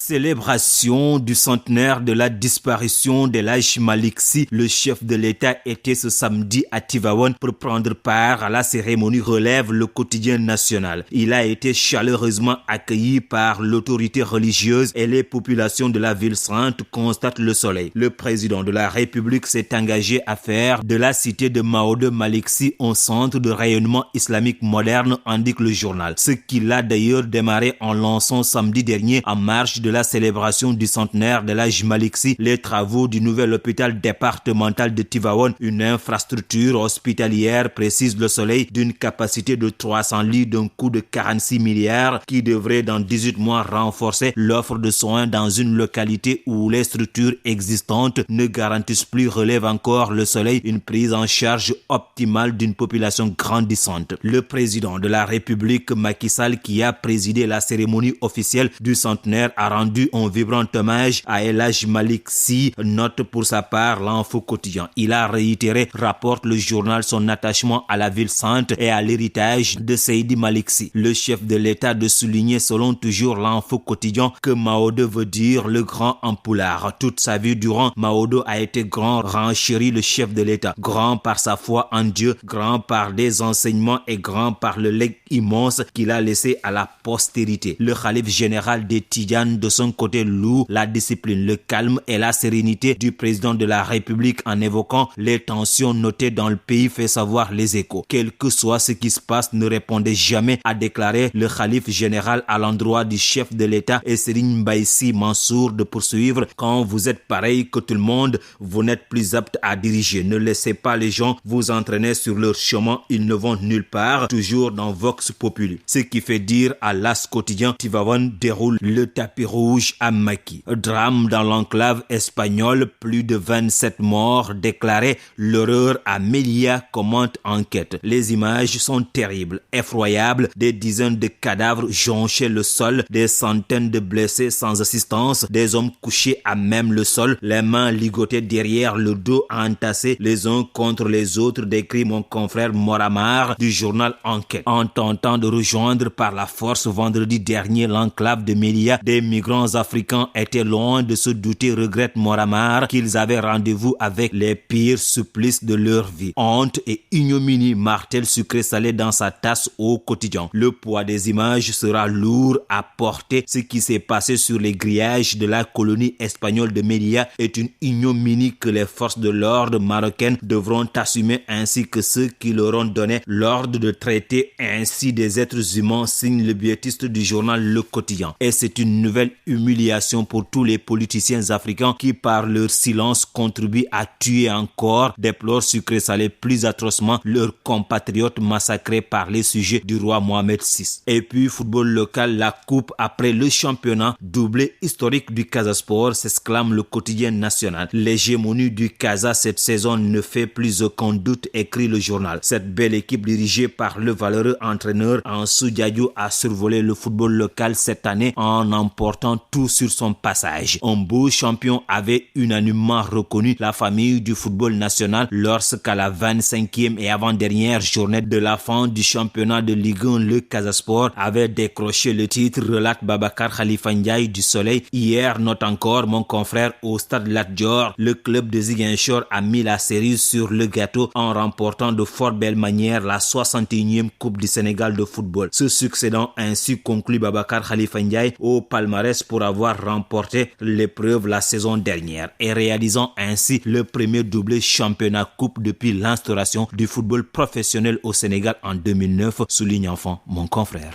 Célébration du centenaire de la disparition d'El Hadj Malick Sy, le chef de l'État était ce samedi à Tivaouane pour prendre part à la cérémonie, relève le quotidien national. Il a été chaleureusement accueilli par l'autorité religieuse et les populations de la ville sainte, constate Le Soleil. Le président de la République s'est engagé à faire de la cité de Maodo Malick Sy un centre de rayonnement islamique moderne, indique le journal. Ce qu'il a d'ailleurs démarré en lançant samedi dernier en marge de la célébration du centenaire d'El Hadj Malick Sy, les travaux du nouvel hôpital départemental de Tivaouane, une infrastructure hospitalière, précise Le Soleil, d'une capacité de 300 lits d'un coût de 46 milliards qui devrait dans 18 mois renforcer l'offre de soins dans une localité où les structures existantes ne garantissent plus, relève encore Le Soleil, une prise en charge optimale d'une population grandissante. Le président de la République, Macky Sall, qui a présidé la cérémonie officielle du centenaire, a rendu un vibrant hommage à El Hadj Malick Sy, note pour sa part l'Info Quotidien. Il a réitéré, rapporte le journal, son attachement à la ville sainte et à l'héritage de Seydi Malick Sy. Le chef de l'État de souligner, selon toujours l'Info Quotidien, que Maodo veut dire le grand en pulaar. Toute sa vie durant, Maodo a été grand, renchérit le chef de l'État. Grand par sa foi en Dieu, grand par des enseignements et grand par le legs immense qu'il a laissé à la postérité. Le khalife général des Tidjanes, de son côté, loue la discipline, le calme et la sérénité du président de la République en évoquant les tensions notées dans le pays, fait savoir Les Échos. Quel que soit ce qui se passe, ne répondez jamais, a déclaré le khalife général à l'endroit du chef de l'État, et Serigne Mbaye Sy Mansour de poursuivre: quand vous êtes pareil que tout le monde, vous n'êtes plus apte à diriger. Ne laissez pas les gens vous entraîner sur leur chemin, ils ne vont nulle part. Toujours dans Vox Populi. Ce qui fait dire à l'As quotidien, Tivaouane déroule le tapis rouge à Macky. Drame dans l'enclave espagnole, plus de 27 morts déclarés. L'horreur à Melilla, commente Enquête. Les images sont terribles, effroyables. Des dizaines de cadavres jonchaient le sol, des centaines de blessés sans assistance, des hommes couchés à même le sol, les mains ligotées derrière le dos, entassés les uns contre les autres, décrit mon confrère Moramar du journal Enquête. En tentant de rejoindre par la force vendredi dernier l'enclave de Melilla, des migrants africains étaient loin de se douter, regrette Moramar, qu'ils avaient rendez-vous avec les pires supplices de leur vie. Honte et ignominie, martèle sucré salé dans sa tasse au quotidien. Le poids des images sera lourd à porter. Ce qui s'est passé sur les grillages de la colonie espagnole de Melilla est une ignominie que les forces de l'ordre marocaines devront assumer, ainsi que ceux qui leur ont donné l'ordre de traiter ainsi des êtres humains, signe le biétiste du journal Le Quotidien. Et c'est une nouvelle humiliation pour tous les politiciens africains qui, par leur silence, contribuent à tuer encore, déplore sucré salé plus atrocement leurs compatriotes massacrés par les sujets du roi Mohamed VI. Et puis, football local, la coupe après le championnat, doublé historique du Casa Sport, s'exclame le quotidien national. L'hégémonie du Casa cette saison ne fait plus aucun doute, écrit le journal. Cette belle équipe dirigée par le valeureux entraîneur Ansou Diadio a survolé le football local cette année en emportant tout sur son passage. Un beau champion avait unanimement reconnu la famille du football national lorsqu'à la 25e et avant-dernière journée de la fin du championnat de Ligue 1, le Casa Sport avait décroché le titre, relate Babacar Khalifa Ndiaye du Soleil. Hier, note encore mon confrère, au stade Lat Dior, le club de Ziguinchor a mis la cerise sur le gâteau en remportant de fort belle manière la 61e Coupe du Sénégal de football. Se succédant ainsi, conclut Babacar Khalifa Ndiaye, au palmarès pour avoir remporté l'épreuve la saison dernière et réalisant ainsi le premier doublé championnat coupe depuis l'instauration du football professionnel au Sénégal en 2009, souligne enfin mon confrère.